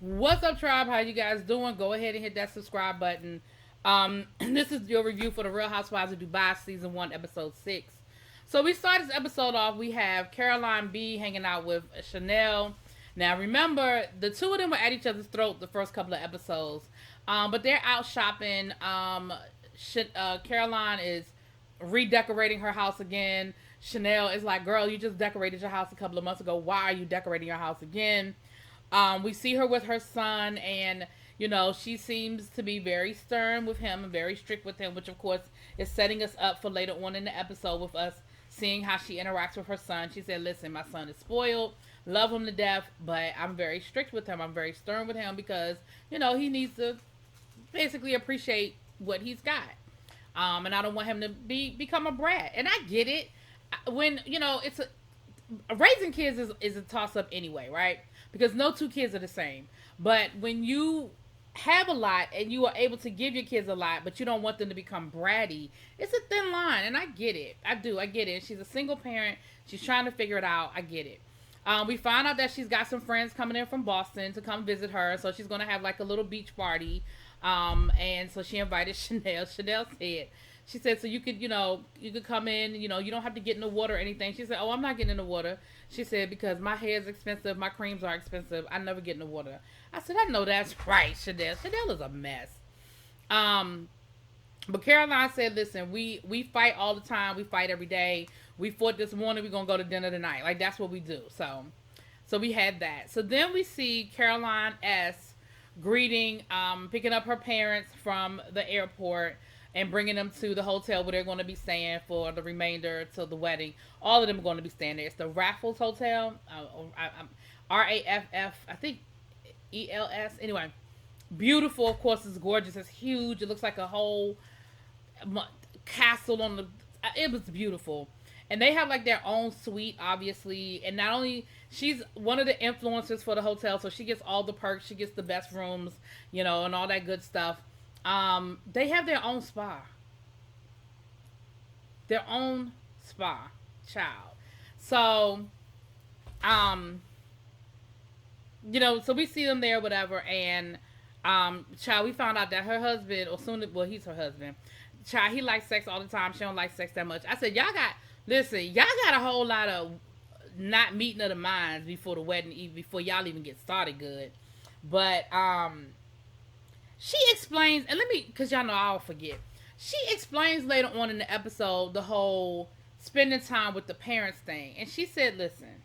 What's up, tribe? How you guys doing? Go ahead and hit that subscribe button. This is your review for the Real Housewives of Dubai season 1, episode 6. So we start this episode off. We have Caroline B hanging out with Chanel. Now remember, the two of them were at each other's throat the first couple of episodes, but they're out shopping. Caroline is redecorating her house again. Chanel is like, "Girl, you just decorated your house a couple of months ago. Why are you decorating your house again?" We see her with her son, and she seems to be very stern with him and very strict with him, which of course is setting us up for later on in the episode with us seeing how she interacts with her son. She said, "Listen, my son is spoiled, love him to death, but I'm very strict with him. I'm very stern with him because he needs to basically appreciate what he's got, and I don't want him to become a brat." And I get it. When it's raising kids is a toss up anyway, right? Because no two kids are the same. But when you have a lot and you are able to give your kids a lot, but you don't want them to become bratty, it's a thin line. And I get it. I do. I get it. She's a single parent. She's trying to figure it out. I get it. We find out that she's got some friends coming in from Boston to come visit her. So she's going to have like a little beach party. And so she invited Chanel. Chanel said, she said, "So you could, you could come in, you don't have to get in the water or anything." She said, "Oh, I'm not getting in the water." She said, "Because my hair is expensive, my creams are expensive. I never get in the water." I said, "I know that's right, Chanel. Chanel is a mess." But Caroline said, "Listen, we fight all the time. We fight every day. We fought this morning. We're going to go to dinner tonight. Like, that's what we do." So we had that. So then we see Caroline S. greeting, picking up her parents from the airport and bringing them to the hotel where they're going to be staying for the remainder till the wedding. All of them are going to be staying there. It's the Raffles Hotel. Raff, I think ELS. Anyway, beautiful. Of course, it's gorgeous. It's huge. It looks like a whole castle on the. It was beautiful. And they have like their own suite, obviously. And not only she's one of the influencers for the hotel, so she gets all the perks. She gets the best rooms, and all that good stuff. They have their own spa. Their own spa, child. So, so we see them there, whatever, and child, we found out that her husband, or soon, well, he's her husband. Child, he likes sex all the time. She don't like sex that much. I said, y'all got a whole lot of not meeting of the minds before the wedding, even before y'all even get started good. But she explains, and because y'all know I'll forget. She explains later on in the episode the whole spending time with the parents thing, and she said, "Listen,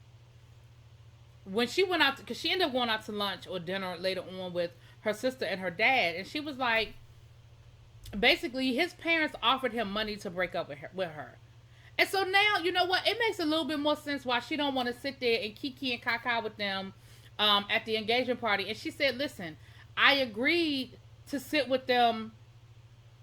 when she went out, because she ended up going out to lunch or dinner later on with her sister and her dad, and she was like, basically, his parents offered him money to break up with her. And so now, you know what? It makes a little bit more sense why she don't want to sit there and kiki and caca with them at the engagement party." And she said, "Listen, I agreed to sit with them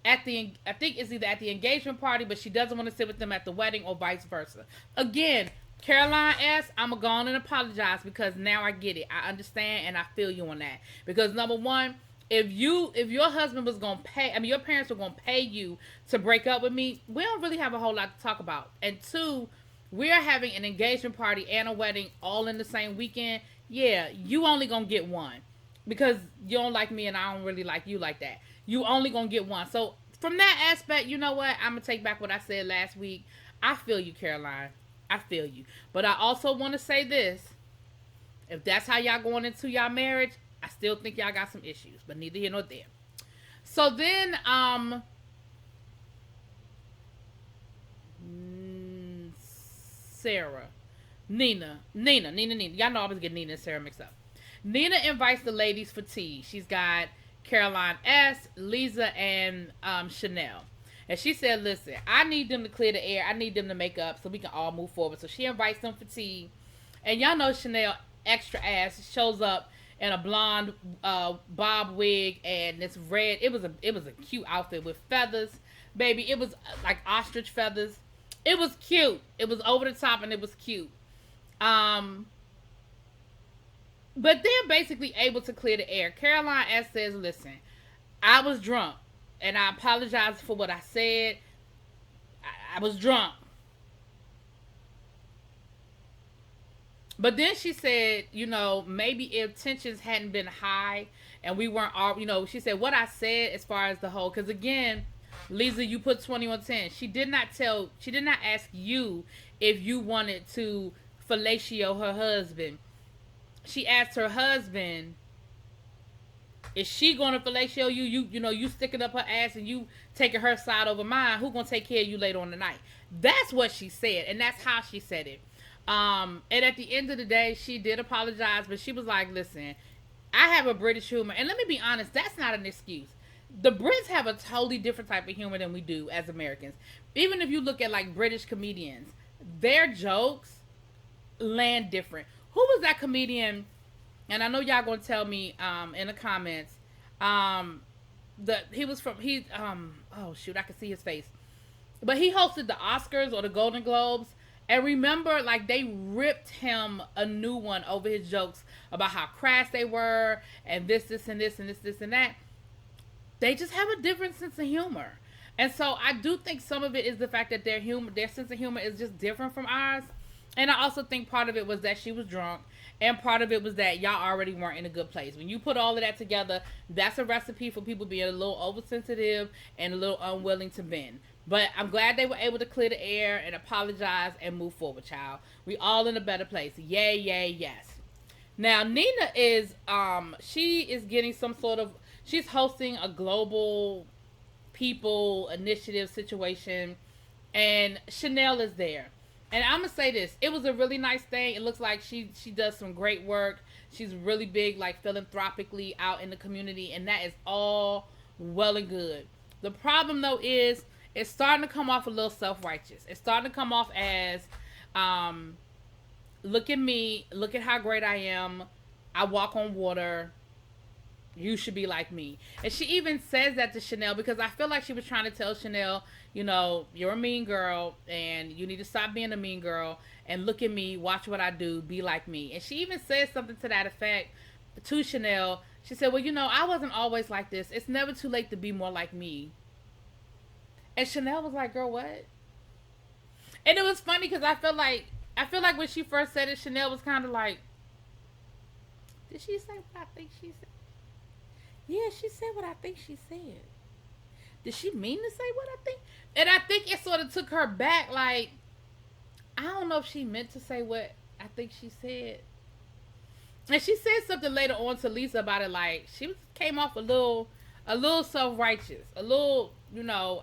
I think it's either at the engagement party, but she doesn't want to sit with them at the wedding or vice versa." Again, Caroline S., I'm going to go on and apologize because now I get it. I understand and I feel you on that. Because number one, if your husband was going to pay, your parents were going to pay you to break up with me, we don't really have a whole lot to talk about. And two, we're having an engagement party and a wedding all in the same weekend. Yeah, you only going to get one. Because you don't like me and I don't really like you like that. You only gonna get one. So from that aspect, you know what? I'm gonna take back what I said last week. I feel you, Caroline. I feel you. But I also want to say this. If that's how y'all going into y'all marriage, I still think y'all got some issues. But neither here nor there. So then, Sarah. Nina. Y'all know I always get Nina and Sarah mixed up. Nina invites the ladies for tea. She's got Caroline S., Lisa, and Chanel. And she said, "Listen, I need them to clear the air. I need them to make up so we can all move forward." So she invites them for tea. And y'all know Chanel, extra ass, shows up in a blonde bob wig and this red. It was a cute outfit with feathers. Baby, it was like ostrich feathers. It was cute. It was over the top and it was cute. But they're basically able to clear the air. Caroline S. says, "Listen, I was drunk, and I apologize for what I said. I was drunk. But then she said, maybe if tensions hadn't been high and we weren't all, she said what I said as far as the whole, because again, Lisa, you put 20 on 10. She did not ask you if you wanted to fellatio her husband. She asked her husband, is she going to fellatio you? You sticking up her ass and you taking her side over mine. Who going to take care of you later on the night? That's what she said, and that's how she said it. And at the end of the day, she did apologize, but she was like, listen, I have a British humor. And let me be honest, that's not an excuse. The Brits have a totally different type of humor than we do as Americans. Even if you look at like British comedians, their jokes land different. Who was that comedian? And I know y'all gonna tell me in the comments. Oh shoot, I can see his face. But he hosted the Oscars or the Golden Globes. And remember, like, they ripped him a new one over his jokes about how crass they were and this and this and this and that. They just have a different sense of humor. And so I do think some of it is the fact that their sense of humor is just different from ours. And I also think part of it was that she was drunk. And part of it was that y'all already weren't in a good place. When you put all of that together, that's a recipe for people being a little oversensitive and a little unwilling to bend. But I'm glad they were able to clear the air and apologize and move forward, child. We all in a better place. Yay, yay, yes. Now, Nina is, she is getting she's hosting a global people initiative situation. And Chanel is there. And I'm going to say this. It was a really nice thing. It looks like she does some great work. She's really big, like, philanthropically out in the community. And that is all well and good. The problem, though, is it's starting to come off a little self-righteous. It's starting to come off as, look at me. Look at how great I am. I walk on water. You should be like me. And she even says that to Chanel because I feel like she was trying to tell Chanel, you're a mean girl and you need to stop being a mean girl and look at me, watch what I do, be like me. And she even says something to that effect to Chanel. She said, well, I wasn't always like this. It's never too late to be more like me. And Chanel was like, girl, what? And it was funny because I feel like when she first said it, Chanel was kind of like, did she say what I think she said? Yeah, she said what I think she said. Did she mean to say what I think? And I think it sort of took her back. Like, I don't know if she meant to say what I think she said. And she said something later on to Lisa about it. Like, she came off a little self-righteous. A little,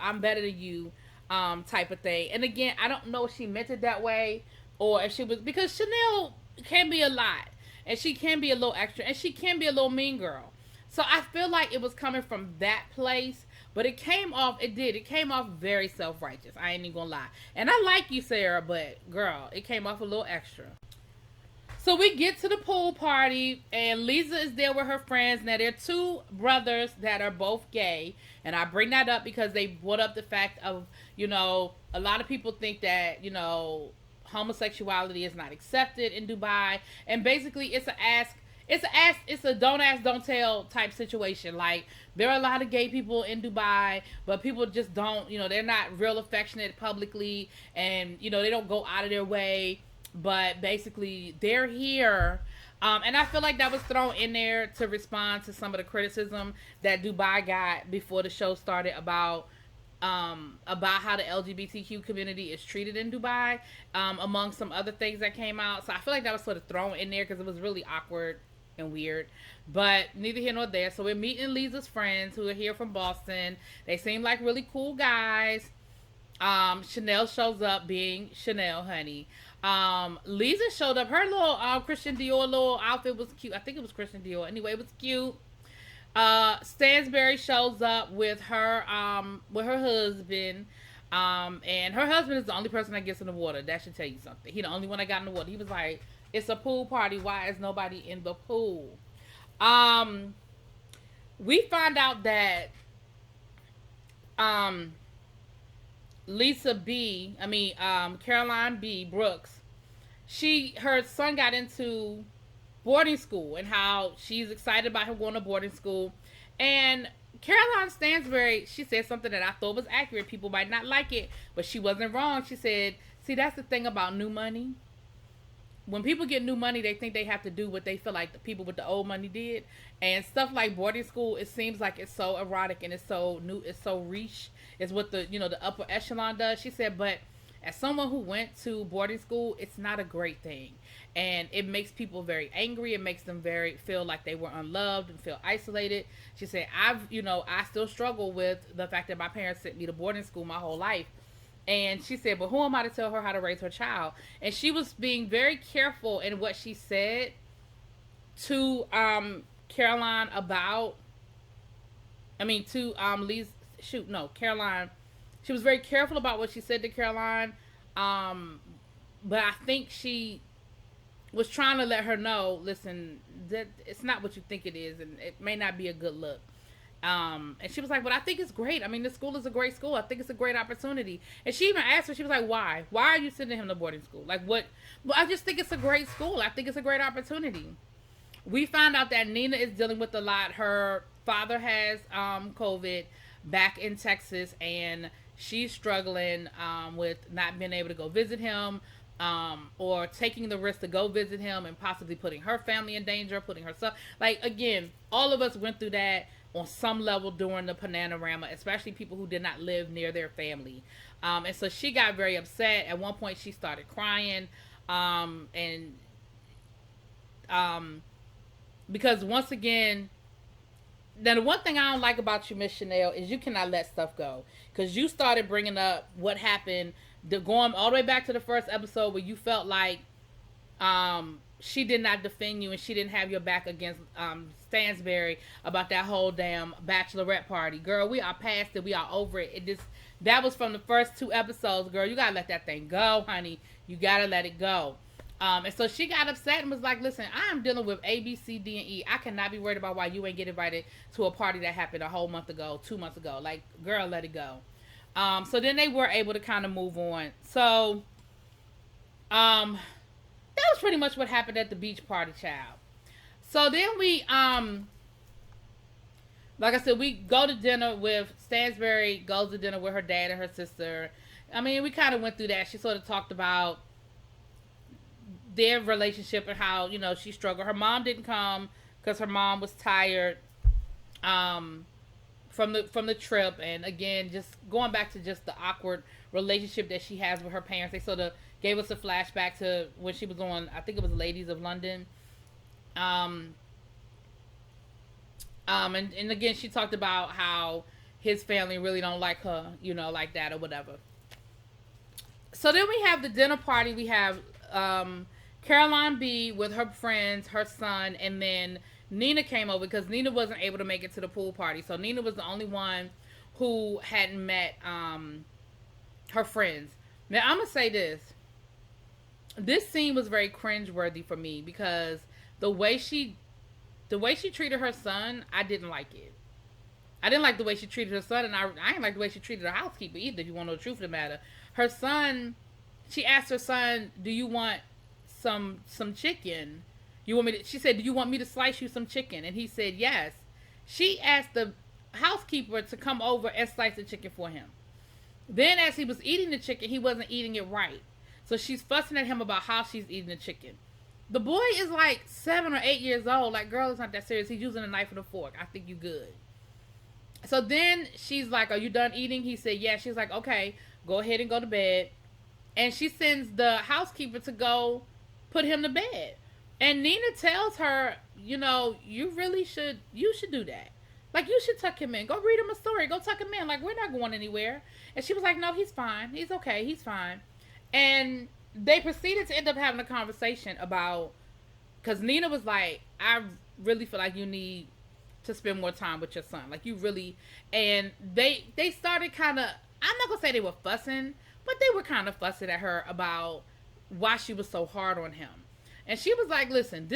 I'm better than you type of thing. And again, I don't know if she meant it that way. Or if she was... Because Chanel can be a lot. And she can be a little extra. And she can be a little mean girl. So I feel like it was coming from that place. But it came off very self-righteous. I ain't even gonna lie. And I like you, Sarah, but girl, it came off a little extra. So we get to the pool party, and Lisa is there with her friends. Now, there are two brothers that are both gay. And I bring that up because they brought up the fact of, a lot of people think that, homosexuality is not accepted in Dubai. And basically, it's a don't ask, don't tell type situation. Like, there are a lot of gay people in Dubai, but people just don't, they're not real affectionate publicly, and, they don't go out of their way, but basically, they're here. And I feel like that was thrown in there to respond to some of the criticism that Dubai got before the show started about how the LGBTQ community is treated in Dubai, among some other things that came out. So I feel like that was sort of thrown in there because it was really awkward and weird, but neither here nor there. So we're meeting Lisa's friends who are here from Boston. They seem like really cool guys. Chanel shows up being Chanel, honey. Lisa showed up. Her little Christian Dior little outfit was cute. I think it was Christian Dior. Anyway, it was cute. Stansberry shows up with her husband. And her husband is the only person that gets in the water. That should tell you something. He the only one that got in the water. He was like, it's a pool party. Why is nobody in the pool? We find out that Caroline B. Brooks, her son got into boarding school and how she's excited about him going to boarding school. And Caroline Stansberry, she said something that I thought was accurate. People might not like it, but she wasn't wrong. She said, see, that's the thing about new money. when people get new money, they think they have to do what they feel like the people with the old money did, and stuff like boarding school. It seems like it's so erotic and it's so new, it's so riche. It's what the the upper echelon does. She said, but as someone who went to boarding school, it's not a great thing, and it makes people very angry. It makes them very feel like they were unloved and feel isolated. She said, I still struggle with the fact that my parents sent me to boarding school my whole life. And she said, but who am I to tell her how to raise her child? And she was being very careful in what she said to Caroline about, Caroline. She was very careful about what she said to Caroline. But I think she was trying to let her know, listen, that it's not what you think it is, and it may not be a good look. And she was like, but I think it's great. I mean, this school is a great school. I think it's a great opportunity. And she even asked her, she was like, why? Why are you sending him to boarding school? Like, what? Well, I just think it's a great school. I think it's a great opportunity. We found out that Nina is dealing with a lot. Her father has COVID back in Texas, and she's struggling with not being able to go visit him, or taking the risk to go visit him and possibly putting her family in danger, putting herself. Like, again, all of us went through that on some level during the Panorama, especially people who did not live near their family. And so she got very upset. At one point, she started crying. Because once again, now the one thing I don't like about you, Miss Chanel, is you cannot let stuff go. Because you started bringing up what happened, going all the way back to the first episode where you felt like she did not defend you and she didn't have your back against Stansberry about that whole damn bachelorette party. Girl, we are past it. We are over it. That was from the first 2 episodes, girl. You gotta let that thing go, honey. You gotta let it go. And so she got upset and was like, listen, I am dealing with A, B, C, D, and E. I cannot be worried about why you ain't get invited to a party that happened a whole month ago, 2 months ago. Like, girl, let it go. So then they were able to kind of move on. So, that was pretty much what happened at the beach party, child. So then we, like I said, we go to dinner with Stansberry, goes to dinner with her dad and her sister. I mean, we kind of went through that. She sort of talked about their relationship and how, she struggled. Her mom didn't come because her mom was tired from the trip. And again, just going back to just the awkward relationship that she has with her parents. They sort of gave us a flashback to when she was on, I think it was Ladies of London. And again, she talked about how his family really don't like her, like that or whatever. So then we have the dinner party. We have Caroline B with her friends, her son, and then Nina came over because Nina wasn't able to make it to the pool party. So Nina was the only one who hadn't met her friends. Now, I'm going to say this. This scene was very cringeworthy for me because the way she treated her son, I didn't like it. I didn't like the way she treated her son, and I didn't like the way she treated her housekeeper either, if you want to know the truth of the matter. Her son, she asked her son, do you want some chicken? She said, do you want me to slice you some chicken? And he said, yes. She asked the housekeeper to come over and slice the chicken for him. Then as he was eating the chicken, he wasn't eating it right. So she's fussing at him about how she's eating the chicken. The boy is like 7 or 8 years old. Like, girl, it's not that serious. He's using a knife and a fork. I think you good. So then she's like, are you done eating? He said, yeah. She's like, okay, go ahead and go to bed. And she sends the housekeeper to go put him to bed. And Nina tells her, you should do that. Like, you should tuck him in. Go read him a story. Go tuck him in. Like, we're not going anywhere. And she was like, no, he's fine. He's okay. He's fine. And they proceeded to end up having a conversation about, because Nina was like, I really feel like you need to spend more time with your son. Like, you really, and they started kind of, I'm not going to say they were fussing, but they were kind of fussing at her about why she was so hard on him. And she was like, listen,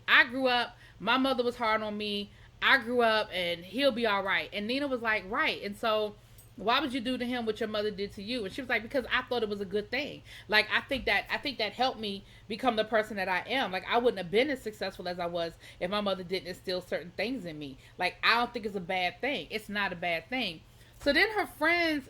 I grew up, my mother was hard on me, I grew up, and he'll be all right. And Nina was like, right. And so why would you do to him what your mother did to you? And she was like, because I thought it was a good thing. Like, I think that helped me become the person that I am. Like, I wouldn't have been as successful as I was if my mother didn't instill certain things in me. Like, I don't think it's a bad thing. It's not a bad thing. So then her friends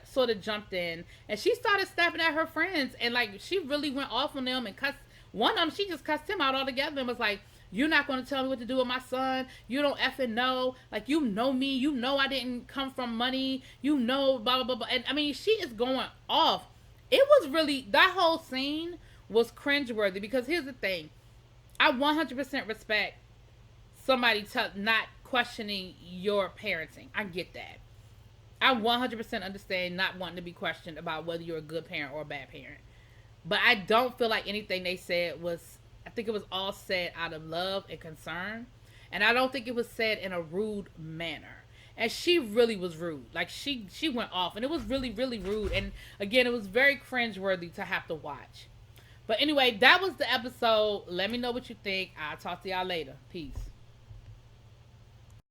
sort of jumped in, and she started snapping at her friends, and like, she really went off on them and cussed One of them, she just cussed him out altogether and was like, "You're not going to tell me what to do with my son. You don't effing know. Like, you know me. You know I didn't come from money. You know, blah, blah, blah, blah." And I mean, she is going off. It was really, that whole scene was cringeworthy because here's the thing. I 100% respect somebody not questioning your parenting. I get that. I 100% understand not wanting to be questioned about whether you're a good parent or a bad parent. But I don't feel like anything they said was, I think it was all said out of love and concern. And I don't think it was said in a rude manner. And she really was rude. Like, she went off. And it was really, really rude. And again, it was very cringeworthy to have to watch. But anyway, that was the episode. Let me know what you think. I'll talk to y'all later. Peace.